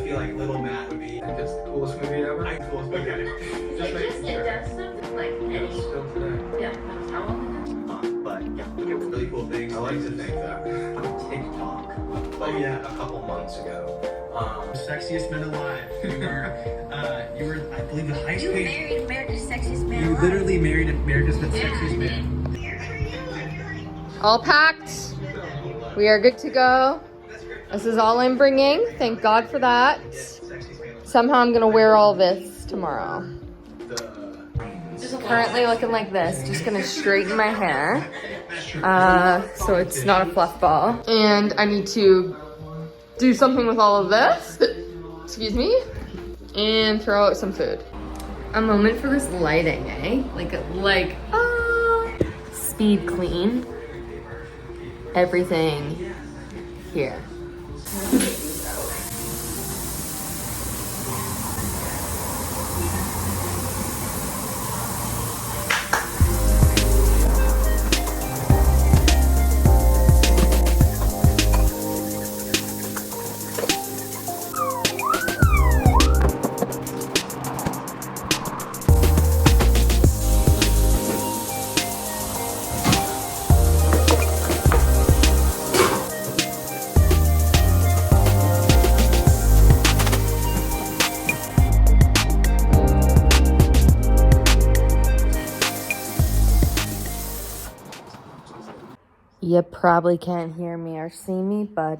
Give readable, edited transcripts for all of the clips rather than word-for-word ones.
feel like Little Matt would be. I think it's the coolest movie ever. I coolest movie ever. It does something like any. Still today. Yeah, that's how long it But yeah, we did really cool things. I like to think that TikTok. Oh yeah, a couple months ago. Sexiest men alive. You were, I believe, the highest is. You paid. married America's Sexiest Man. You alive. literally married America's Sexiest Yeah, Man. All packed. We are good to go. This is all I'm bringing. Thank God for that. Somehow I'm gonna wear all this tomorrow. Currently looking like this. Just gonna straighten my hair. So it's not a fluff ball. And I need to do something with all of this. Excuse me. And throw out some food. A moment for this lighting, eh? Speed clean. Everything here. You probably can't hear me or see me, but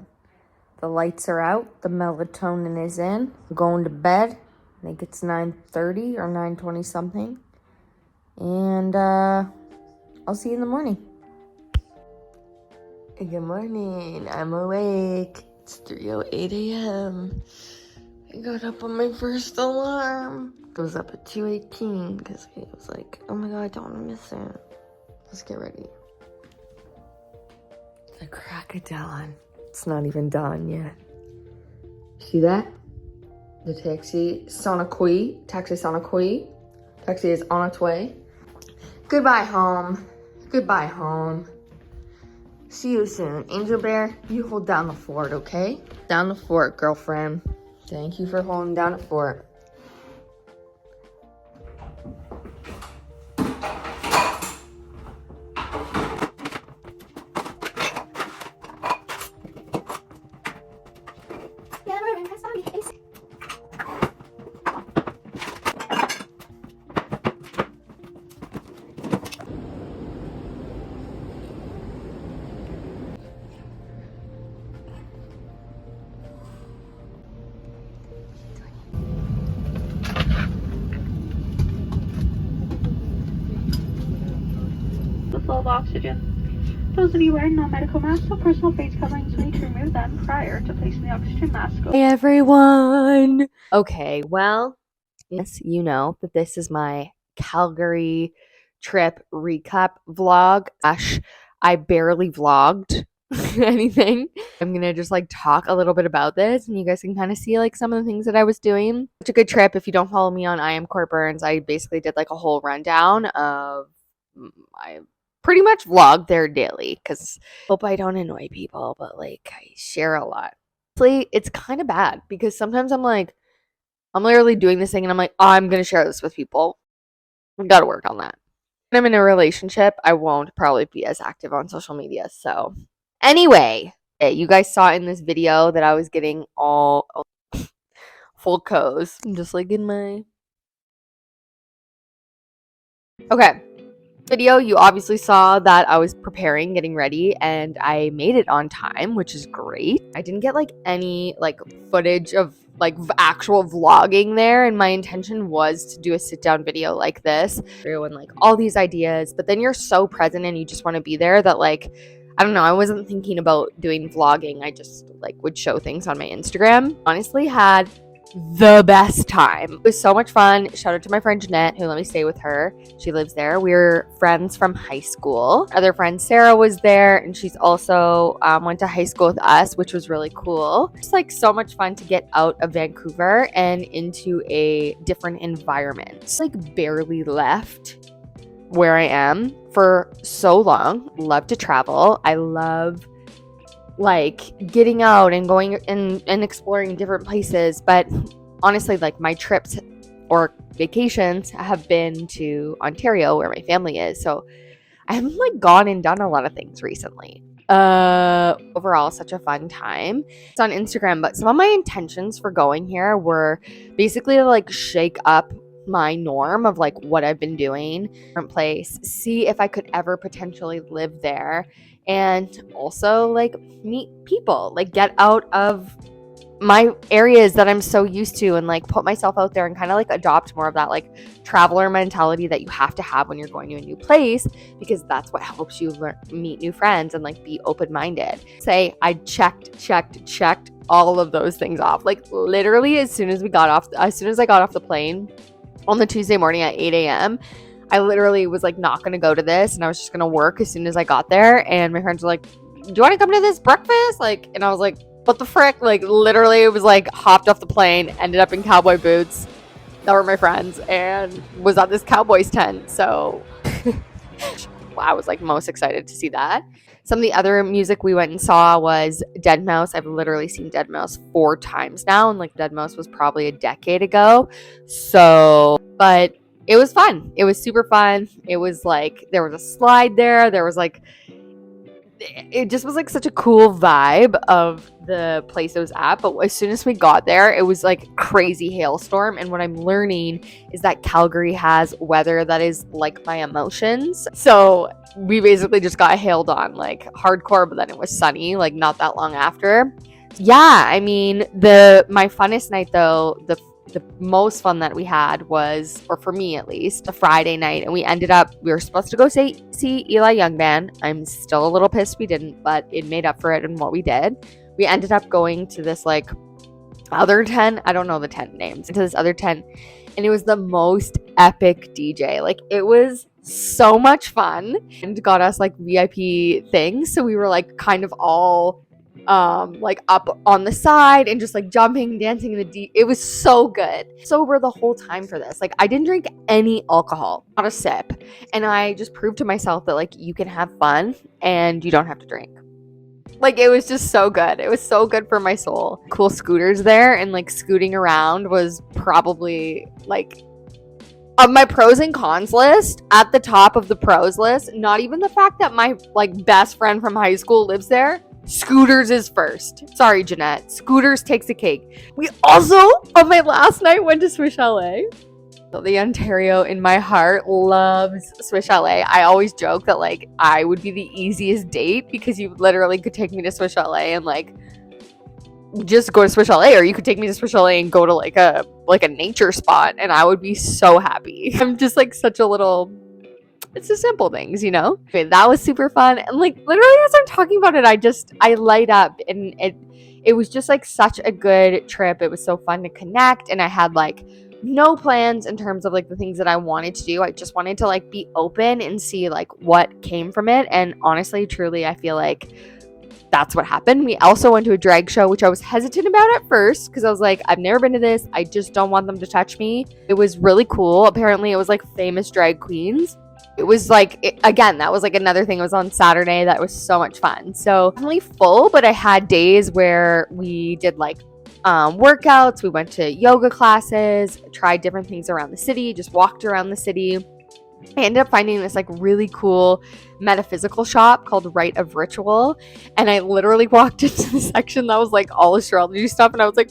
the lights are out. The melatonin is in. I'm going to bed. I think it's 9:30 or 9:20 something. And I'll see you in the morning. Good morning. I'm awake. It's 3:08 a.m. I got up on my first alarm. Goes up at 2:18 because I was like, oh my God, I don't want to miss it. Let's get ready. The crack of dawn. It's not even dawn yet. See that? The taxi is on its way. Goodbye, home. Goodbye, home. See you soon. Angel Bear, you hold down the fort, okay? Down the fort, girlfriend. Thank you for holding down the fort. The flow of oxygen. Those of you wearing non-medical masks or personal face coverings will need to remove them prior to placing the oxygen mask over. Hey everyone! Okay, well, yes, you know that this is my Calgary trip recap vlog. I barely vlogged anything. I'm gonna just like talk a little bit about this and you guys can kind of see like some of the things that I was doing. Such a good trip. If you don't follow me on I Am Burns, I basically did like a whole rundown of I pretty much vlog there daily because hope I don't annoy people, but like I share a lot. Honestly, it's kind of bad because sometimes I'm like, I'm literally doing this thing and I'm like, oh, I'm gonna share this with people. I gotta work on that. When I'm in a relationship, I won't probably be as active on social media. So anyway, you guys saw in this video that I was getting all full codes. I'm just like in my okay. Video, you obviously saw that I was preparing, getting ready, and I made it on time, which is great. I didn't get like any like footage of like actual vlogging there, and my intention was to do a sit down video like this and like all these ideas, but then you're so present and you just want to be there that like I don't know, I wasn't thinking about doing vlogging. I just like would show things on my Instagram. Honestly, had the best time. It was so much fun. Shout out to my friend Jeanette who let me stay with her. She lives there. We're friends from high school. Other friend Sarah was there and she's also went to high school with us, which was really cool. It's like so much fun to get out of Vancouver and into a different environment. It's like barely left where I am for so long. Love to travel. I love like getting out and going and exploring different places. But honestly, like my trips or vacations have been to Ontario where my family is. So I haven't like gone and done a lot of things recently. Overall, such a fun time. It's on Instagram, but some of my intentions for going here were basically to like shake up my norm of like what I've been doing, different place, see if I could ever potentially live there, and also like meet people, like get out of my areas that I'm so used to and like put myself out there and kind of like adopt more of that like traveler mentality that you have to have when you're going to a new place, because that's what helps you meet new friends and like be open-minded. Say I checked all of those things off. Like literally as soon as I got off the plane on the Tuesday morning at 8 a.m., I literally was like not going to go to this and I was just going to work as soon as I got there. And my friends were like, do you want to come to this breakfast? Like, and I was like, what the frick? Like literally it was like hopped off the plane, ended up in cowboy boots that were my friends, and was at this Cowboys tent. So I was like most excited to see that. Some of the other music we went and saw was deadmau5. I've literally seen deadmau5 4 times now, and like deadmau5 was probably a decade ago. So, but it was fun. It was super fun. It was like there was a slide there. There was like, it just was like such a cool vibe of the place it was at. But as soon as we got there, it was like crazy hailstorm. And what I'm learning is that Calgary has weather that is like my emotions. So we basically just got hailed on like hardcore, but then it was sunny like not that long after. Yeah, I mean, my funnest night though, the most fun that we had was, or for me at least, a Friday night, and we were supposed to go see Eli Young Band. I'm still a little pissed we didn't, but it made up for it in what we did. We ended up going to this like other tent, I don't know the tent names, to this other tent, and it was the most epic DJ. Like it was so much fun and got us like VIP things, so we were like kind of all like up on the side and just like jumping, dancing in the it was so good. Sober the whole time for this. Like I didn't drink any alcohol, not a sip. And I just proved to myself that like you can have fun and you don't have to drink. Like it was just so good. It was so good for my soul. Cool scooters there, and like scooting around was probably like of my pros and cons list, at the top of the pros list. Not even the fact that my like best friend from high school lives there. Scooters is first. Sorry, Jeanette. Scooters takes the cake. We also, on my last night, went to Swiss Chalet. So the Ontario in my heart loves Swiss Chalet. I always joke that like I would be the easiest date because you literally could take me to Swiss Chalet and like just go to Swiss Chalet, or you could take me to Swiss Chalet and go to like a nature spot, and I would be so happy. I'm just like such a little. It's the simple things, you know? Okay, that was super fun. And like literally as I'm talking about it, I light up, and it was just like such a good trip. It was so fun to connect, and I had like no plans in terms of like the things that I wanted to do. I just wanted to like be open and see like what came from it. And honestly, truly, I feel like that's what happened. We also went to a drag show, which I was hesitant about at first because I was like, I've never been to this. I just don't want them to touch me. It was really cool. Apparently it was like famous drag queens. It was like, again, that was like another thing. It was on Saturday. That was so much fun. So definitely full, but I had days where we did like workouts. We went to yoga classes, tried different things around the city, just walked around the city. I ended up finding this like really cool metaphysical shop called Rite of Ritual. And I literally walked into the section that was like all astrology stuff. And I was like,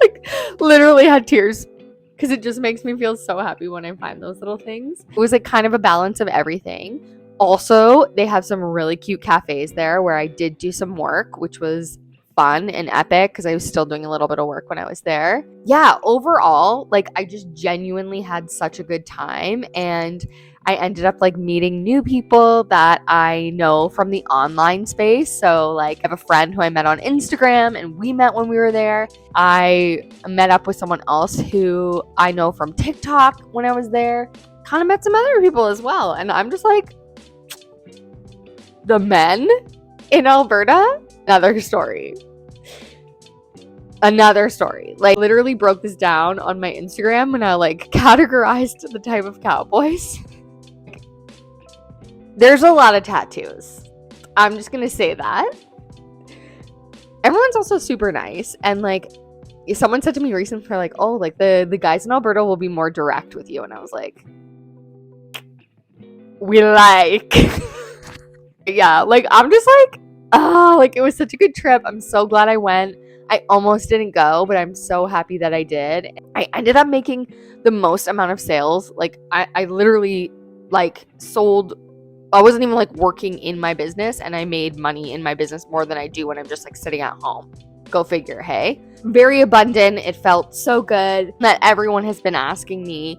like literally had tears. Because it just makes me feel so happy when I find those little things. It was like kind of a balance of everything. Also, they have some really cute cafes there where I did do some work, which was fun and epic because I was still doing a little bit of work when I was there. Yeah, overall, like I just genuinely had such a good time, and I ended up like meeting new people that I know from the online space. So like I have a friend who I met on Instagram, and we met when we were there. I met up with someone else who I know from TikTok when I was there. Kind of met some other people as well. And I'm just like, the men in Alberta, another story. Like literally broke this down on my Instagram when I like categorized the type of cowboys. There's a lot of tattoos. I'm just gonna say that. everyone's also super nice. And like, someone said to me recently, they're like, oh, like the guys in Alberta will be more direct with you. And I was like, we like, yeah, like, I'm just like, oh, like, it was such a good trip. I'm so glad I went. I almost didn't go, but I'm so happy that I did. I ended up making the most amount of sales. Like, I literally, like, sold. I wasn't even, like, working in my business, and I made money in my business more than I do when I'm just, like, sitting at home. Go figure, hey? Very abundant. It felt so good that everyone has been asking me,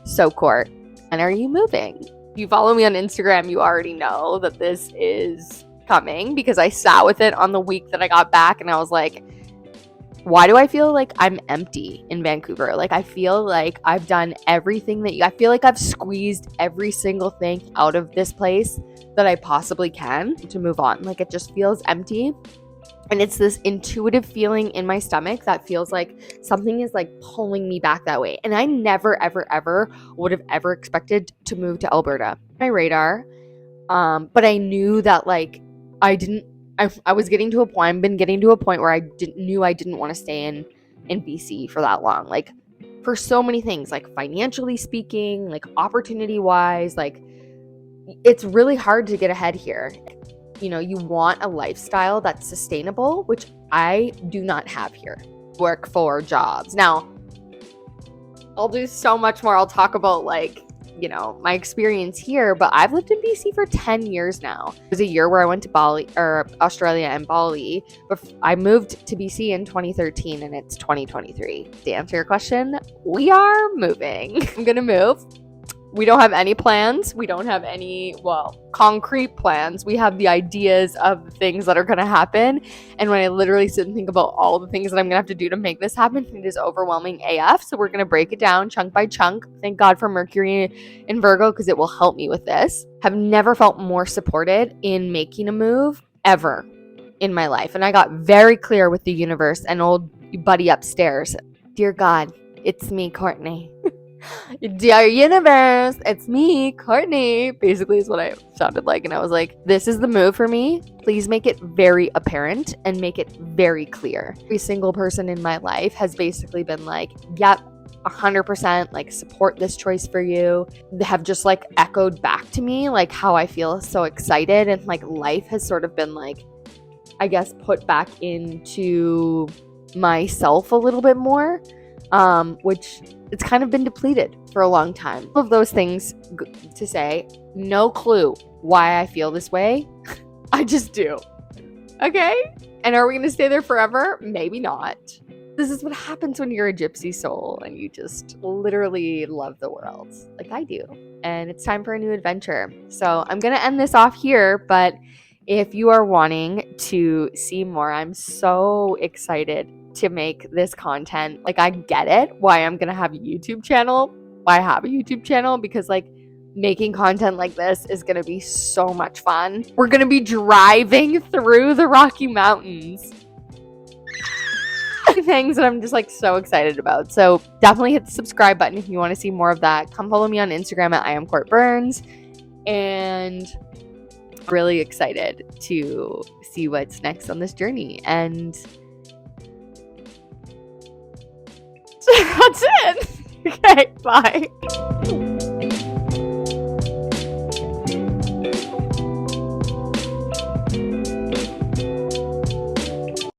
so Court, when are you moving? If you follow me on Instagram, you already know that this is coming because I sat with it on the week that I got back, and I was like, why do I feel like I'm empty in Vancouver? Like, I feel like I've done everything I feel like I've squeezed every single thing out of this place that I possibly can to move on. Like, it just feels empty. And it's this intuitive feeling in my stomach that feels like something is like pulling me back that way. And I never, ever, ever would have ever expected to move to Alberta. My radar. But I knew that like I was getting to a point, I've been getting to a point where I knew I didn't want to stay in BC for that long. Like, for so many things, like financially speaking, like opportunity wise, like it's really hard to get ahead here. You know, you want a lifestyle that's sustainable, which I do not have here. Work for jobs. Now, I'll do so much more. I'll talk about like, you know, my experience here, but I've lived in BC for 10 years now. It was a year where I went to Bali or Australia and Bali, but I moved to BC in 2013 and it's 2023. To answer your question, we are moving. I'm gonna move. We don't have any plans. We don't have any, concrete plans. We have the ideas of the things that are going to happen. And when I literally sit and think about all the things that I'm going to have to do to make this happen, it is overwhelming AF. So we're going to break it down chunk by chunk. Thank God for Mercury in Virgo because it will help me with this. Have never felt more supported in making a move ever in my life. And I got very clear with the universe and old buddy upstairs. Dear God, it's me, Courtney. Dear universe, it's me, Courtney, basically is what I sounded like. And I was like, this is the move for me. Please make it very apparent and make it very clear. Every single person in my life has basically been like, yep, 100% like support this choice for you. They have just like echoed back to me like how I feel so excited, and like life has sort of been like, I guess, put back into myself a little bit more, which it's kind of been depleted for a long time. All of those things to say, no clue why I feel this way. I just do. Okay? And are we going to stay there forever? Maybe not. This is what happens when you're a gypsy soul and you just literally love the world like I do. And it's time for a new adventure. So I'm going to end this off here, but if you are wanting to see more, I'm so excited to make this content. Like, I get it why I'm gonna have a YouTube channel, why I have a YouTube channel, because like making content like this is gonna be so much fun. We're gonna be driving through the Rocky Mountains. Things that I'm just like so excited about. So definitely hit the subscribe button if you want to see more of that. Come follow me on Instagram at IamCourtBurns, and really excited to see what's next on this journey. And that's it. Okay, bye.